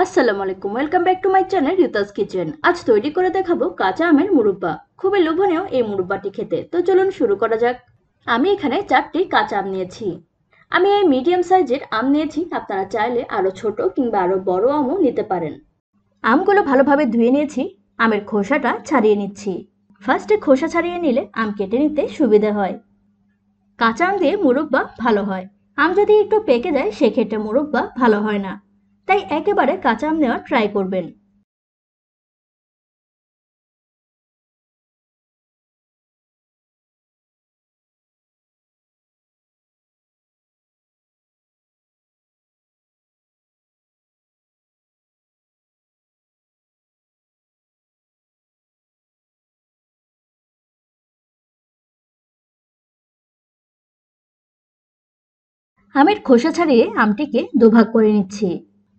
আসসালামু আলাইকুম, welcome back to my channel রিতাস kitchen. আজ তৈরি করে দেখাবো কাঁচা আমের মুরব্বা। খুবই লোভনীয় এই মুরব্বাটি খেতে। তো চলুন শুরু করা যাক। আমি এখানে 4টি কাঁচা আম নিয়েছি। আমি এই মিডিয়াম সাইজের আম নিয়েছি, আপনারা চাইলে আরো ছোট কিংবা আরো বড় আমও নিতে পারেন। আমগুলো ভালোভাবে ধুয়ে নিয়েছি। আমের খোসাটা ছাড়িয়ে নিচ্ছি। ফার্স্টে খোসা ছাড়িয়ে নিলে আম কেটে নিতে সুবিধা হয়। কাঁচা আম দিয়ে মুরব্বা ভালো হয়। আম যদি একটু পেকে যায় সেক্ষেত্রে মুরব্বা ভালো হয় না। তাই একেবারে কাঁচা আম নেওয়ার ট্রাই করবেন। আমের খোসা ছাড়িয়ে আমটিকে দুভাগ করে নিচ্ছি।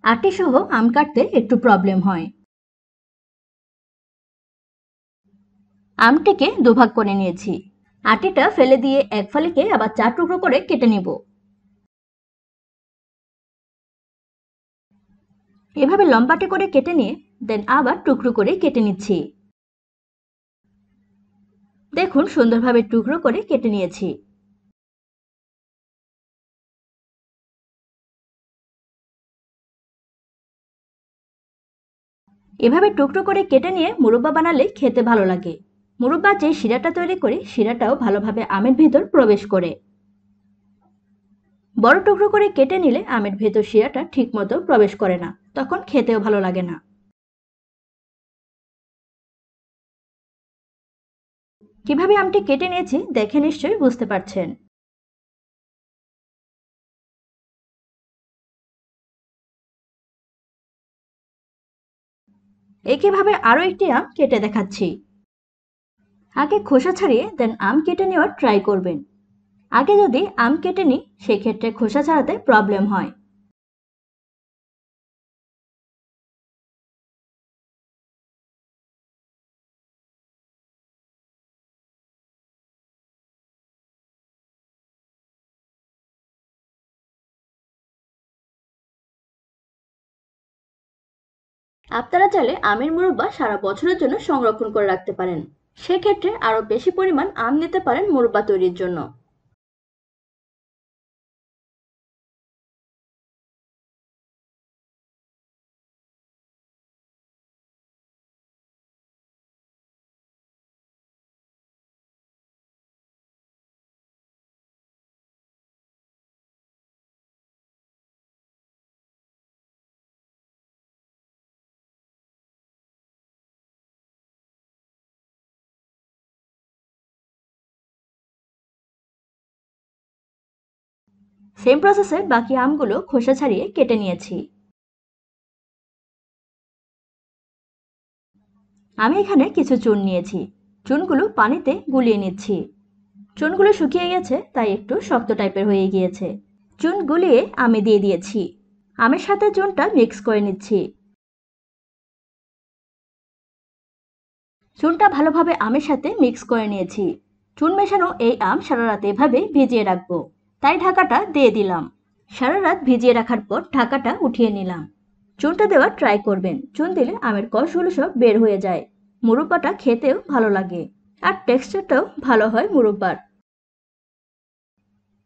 আটি সহ আম কাটতে একটু প্রবলেম হয়। আমটিকে দুভাগ করে নিয়েছি। আটিটা ফেলে দিয়ে এক ফালিকে আবার 4 টুকরো করে কেটে নিব। এভাবে লম্বাটে করে কেটে নিয়ে দেন আবার টুকরো করে কেটে নিচ্ছি। দেখুন সুন্দরভাবে টুকরো করে কেটে নিয়েছি। এভাবে টুকরো করে কেটে নিয়ে মুরব্বা বানালে খেতে ভালো লাগে। মুরব্বা যে শিরাটা তৈরি করি শিরাটাও ভালোভাবে আমের ভিতর প্রবেশ করে। বড় টুকরো করে কেটে নিলে আমের ভেতর শিরাটা ঠিকমতো প্রবেশ করে না, তখন খেতেও ভালো লাগে না। কিভাবে আমটি কেটে নিয়েছি দেখে নিশ্চয়ই বুঝতে পারছেন। একইভাবে আরো একটি আম কেটে দেখাচ্ছি। আগে খোসা ছাড়িয়ে দেন আম কেটে নেওয়ার ট্রাই করবেন। আগে যদি আম কেটে নিই সেক্ষেত্রে খোসা ছাড়াতে প্রবলেম হয়। আপনারা চাইলে আমের মুরব্বা সারা বছরের জন্য সংরক্ষণ করে রাখতে পারেন। সেক্ষেত্রে আরো বেশি পরিমাণ আম নিতে পারেন মুরব্বা তৈরির জন্য। সেম প্রসেসে বাকি আমগুলো খোসা ছাড়িয়ে কেটে নিয়েছি। আমি এখানে কিছু চুন নিয়েছি। চুনগুলো পানিতে গুলিয়ে নিচ্ছি। চুনগুলো শুকিয়ে গেছে তাই একটু শক্ত টাইপের হয়ে গিয়েছে। চুন গুলিয়ে আমি দিয়ে দিয়েছি। আমের সাথে চুনটা মিক্স করে নিচ্ছি। চুনটা ভালোভাবে আমের সাথে মিক্স করে নিয়েছি। চুন মেশানো এই আম সারা রাত এভাবে ভিজিয়ে রাখবো, তাই ঢাকাটা দিয়ে দিলাম। সারা রাত ভিজিয়ে রাখার পর ঢাকাটা উঠিয়ে নিলাম। চুনটা দেওয়ার ট্রাই করবেন। চুন দিলে আমের কষগুলো সব বের হয়ে যায়। মুরব্বাটা খেতেও ভালো লাগে আর টেক্সচারটাও ভালো হয় মুরব্বার।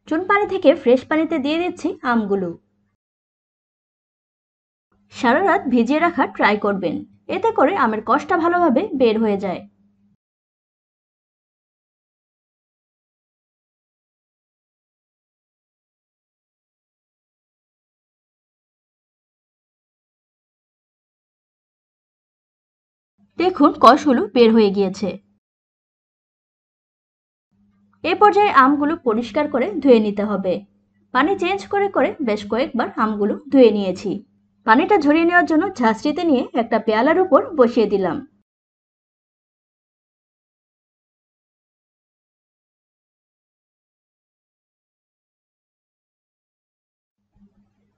চুন পানি থেকে ফ্রেশ পানিতে দিয়ে দিচ্ছি আমগুলো। সারা রাত ভিজিয়ে রাখার ট্রাই করবেন, এতে করে আমের কষটা ভালোভাবে বের হয়ে যায়। দেখুন কষগুলো বের হয়ে গিয়েছে। এ পর্যায়ে আমগুলো পরিষ্কার করে ধুয়ে নিতে হবে। পানি চেঞ্জ করে করে বেশ কয়েকবার আমগুলো ধুয়ে নিয়েছি। পানিটা ঝরিয়ে নেওয়ার জন্য ঝাঁঝরিতে নিয়ে একটা পেয়ালার উপর বসিয়ে দিলাম।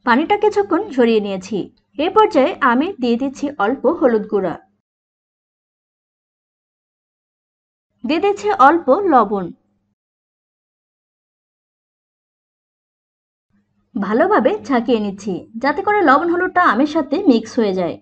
পানিটা কিছুক্ষণ ঝরিয়ে নিয়েছি। এ পর্যায়ে আমি দিয়ে দিচ্ছি অল্প হলুদ গুঁড়া, দিয়ে দিচ্ছি অল্প লবণ, ভালোভাবে ঝাঁকিয়ে নিচ্ছি যাতে করে লবণ হলুদটা আমের সাথে মিক্স হয়ে যায়।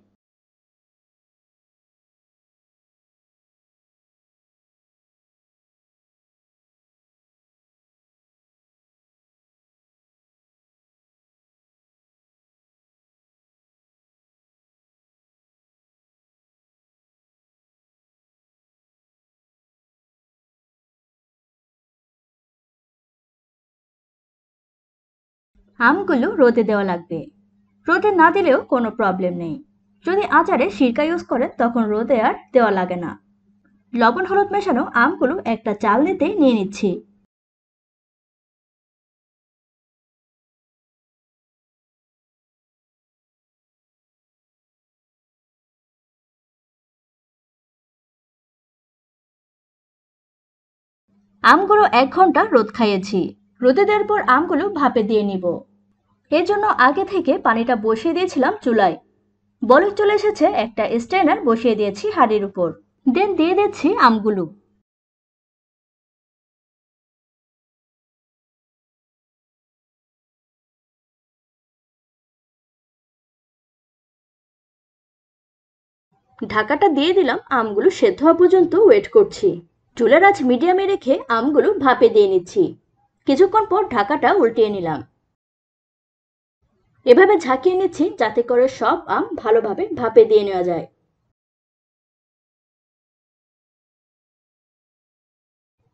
আমগুলো রোদে দেওয়া লাগবে। রোদে না দিলেও কোনো প্রবলেম নেই। যদি আচারে সিরকা ইউজ করেন তখন রোদে আর দেওয়া লাগে না। লবণ হলুদ মেশানো আমগুলো একটা চালনিতে নিয়ে নিচ্ছি। আমগুলো 1 ঘন্টা রোদ খাইয়েছি। রোদে দেওয়ার পর আমগুলো ভাপে দিয়ে নিব। এর জন্য আগে থেকে পানিটা বসিয়ে দিয়েছিলাম চুলায়। বলক চলে এসেছে, একটা স্ট্রেনার বসিয়ে দিয়েছি হাঁড়ির উপর। দেন দিয়ে দিচ্ছি আমগুলো। ঢাকাটা দিয়ে দিলাম, আমগুলো সেদ্ধ হওয়া পর্যন্ত ওয়েট করছি। চুলার আঁচ মিডিয়ামে রেখে আমগুলো ভাপে দিয়ে নিচ্ছি। কিছুক্ষণ পর ঢাকাটা উল্টিয়ে নিলাম। এভাবে ঝাঁকিয়ে নিচ্ছি যাতে করে সব আম ভালোভাবে ভাপে দিয়ে নেওয়া যায়।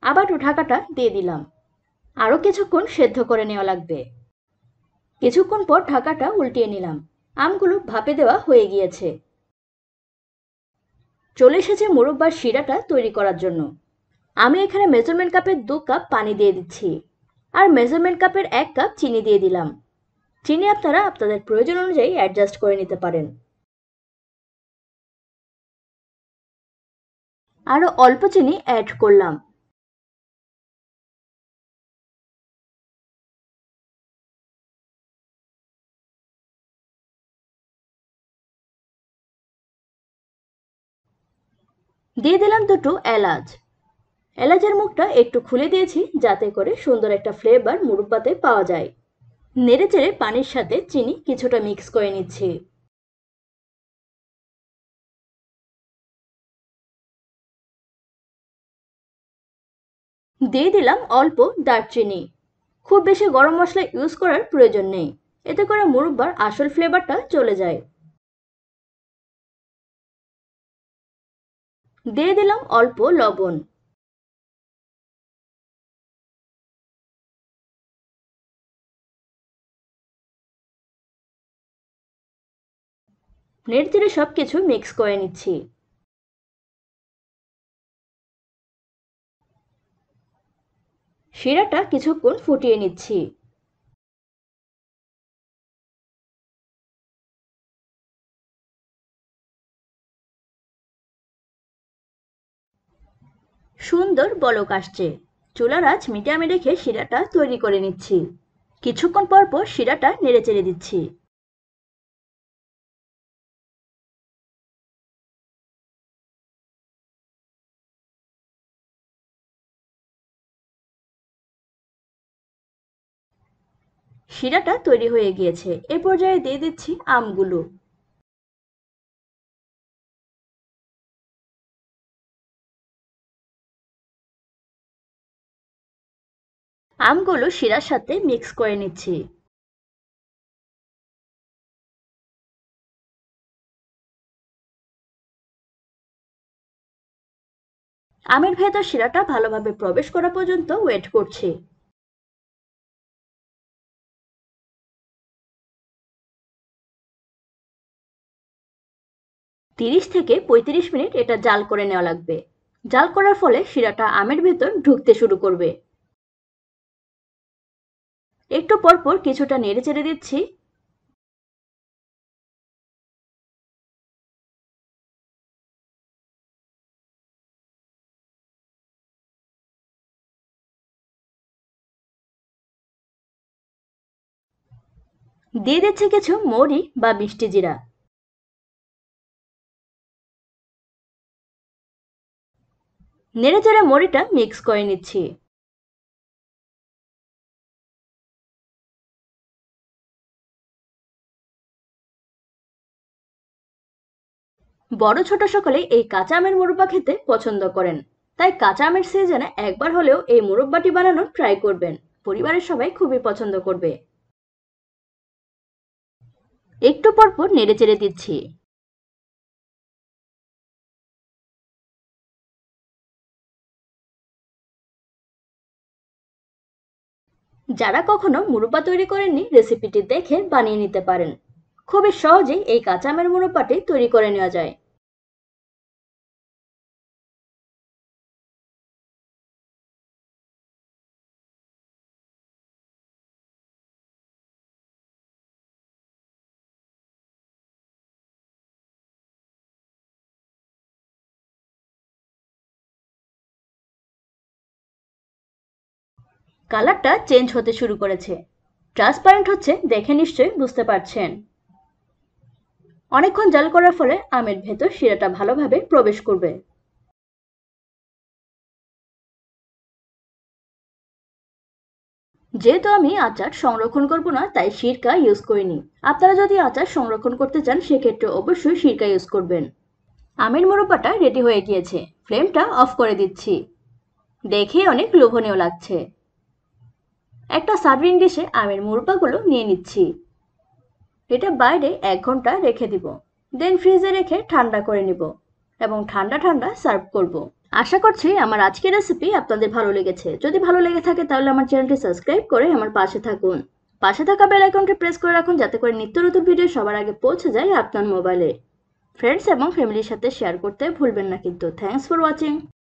আবারও ঢাকাটা দিয়ে দিলাম। আরো কিছুক্ষণ সেদ্ধ করে নেওয়া লাগবে। কিছুক্ষণ পর ঢাকাটা উল্টিয়ে নিলাম। আমগুলো ভাপে দেওয়া হয়ে গিয়েছে। চলে এসেছে মোরব্বার শিরাটা তৈরি করার জন্য। আমি এখানে মেজারমেন্ট কাপের 2 কাপ পানি দিয়ে দিচ্ছি, আর মেজারমেন্ট কাপের 1 কাপ চিনি দিয়ে দিলাম। চিনি আপনারা আপনাদের প্রয়োজন অনুযায়ী অ্যাডজাস্ট করে নিতে পারেন। আরো অল্প চিনি অ্যাড করলাম। দিয়ে দিলাম 2টো এলাচ। এলাচের মুখটা একটু খুলে দিয়েছি যাতে করে সুন্দর একটা ফ্লেভার মুরব্বাতে পাওয়া যায়। নেড়ে চেড়ে পানির সাথে চিনি কিছুটা মিক্স করে নিচ্ছি। দিয়ে দিলাম অল্প দারচিনি। খুব বেশি গরম মশলা ইউজ করার প্রয়োজন নেই, এতে করে মুরব্বার আসল ফ্লেভারটা চলে যায়। দিয়ে দিলাম অল্প লবণ। নেড়ে চেড়ে সবকিছু মিক্স করে নিচ্ছি। শিরাটা কিছুক্ষণ ফুটিয়ে নিচ্ছি। সুন্দর বলক আসছে। চুলার আঁচ মিডিয়ামে রেখে শিরাটা তৈরি করে নিচ্ছি। কিছুক্ষণ পর পর শিরাটা নেড়ে চেড়ে দিচ্ছি। শিরাটা তৈরি হয়ে গিয়েছে। এ পর্যায়ে দিয়ে দিচ্ছি আমগুলো। আমগুলো শিরার সাথে মিক্স করে নিচ্ছি। আমের ভেতর শিরাটা ভালোভাবে প্রবেশ করা পর্যন্ত ওয়েট করছি। 30 থেকে 35 মিনিট এটা জাল করে নেওয়া লাগবে। জাল করার ফলে শিরাটা আমের ভেতর ঢুকতে শুরু করবে। একটু পর পর কিছুটা নেড়ে চেড়ে দিচ্ছি। দিয়ে দিচ্ছি কিছু মৌরি বা মিষ্টি জিরা। নেড়ে চেড়ে মৌরিটা মিক্স করে নিচ্ছি। বড় ছোট সকলে এই কাঁচা আমের মুরব্বা খেতে পছন্দ করেন, তাই কাঁচা আমের সিজনে একবার হলেও এই মুরব্বাটি বানানোর ট্রাই করবেন। পরিবারের সবাই খুবই পছন্দ করবে। একটু পরপর নেড়ে চেড়ে দিচ্ছি। যারা কখনো মুরব্বা তৈরি করেননি, রেসিপিটি দেখে বানিয়ে নিতে পারেন। খুবই সহজেই এই কাঁচা আমের মুরব্বাটি তৈরি করে নেওয়া যায়। কালারটা চেঞ্জ হতে শুরু করেছে, ট্রান্সপারেন্ট হচ্ছে, দেখে নিশ্চয়ই বুঝতে পারছেন। অনেকক্ষণ জাল করার ফলে আমের ভেতর শিরাটা ভালোভাবে প্রবেশ করবে। যেহেতু আমি আচার সংরক্ষণ করব না, তাই সিরকা ইউজ করিনি। আপনারা যদি আচার সংরক্ষণ করতে চান সেক্ষেত্রে অবশ্যই সিরকা ইউজ করবেন। আমের মোরব্বাটা রেডি হয়ে গিয়েছে, ফ্লেমটা অফ করে দিচ্ছি। দেখে অনেক লোভনীয় লাগছে। একটা সার্ভিং ডিশে আমের মুরব্বাগুলো নিয়ে নিচ্ছি। এটা বাইরে 1 ঘন্টা রেখে দিব, দেন ফ্রিজে রেখে ঠান্ডা করে নিব এবং ঠান্ডা ঠান্ডা সার্ভ করব। আশা করছি আমার আজকের রেসিপি আপনাদের ভালো লেগেছে। যদি ভালো লেগে থাকে তাহলে আমার চ্যানেলটি সাবস্ক্রাইব করে আমার পাশে থাকুন। পাশে থাকা বেল আইকনটি প্রেস করে রাখুন, যাতে করে নিত্য নতুন ভিডিও সবার আগে পৌঁছে যায় আপনার মোবাইলে। ফ্রেন্ডস এবং ফ্যামিলির সাথে শেয়ার করতে ভুলবেন না কিন্তু। Thanks for watching.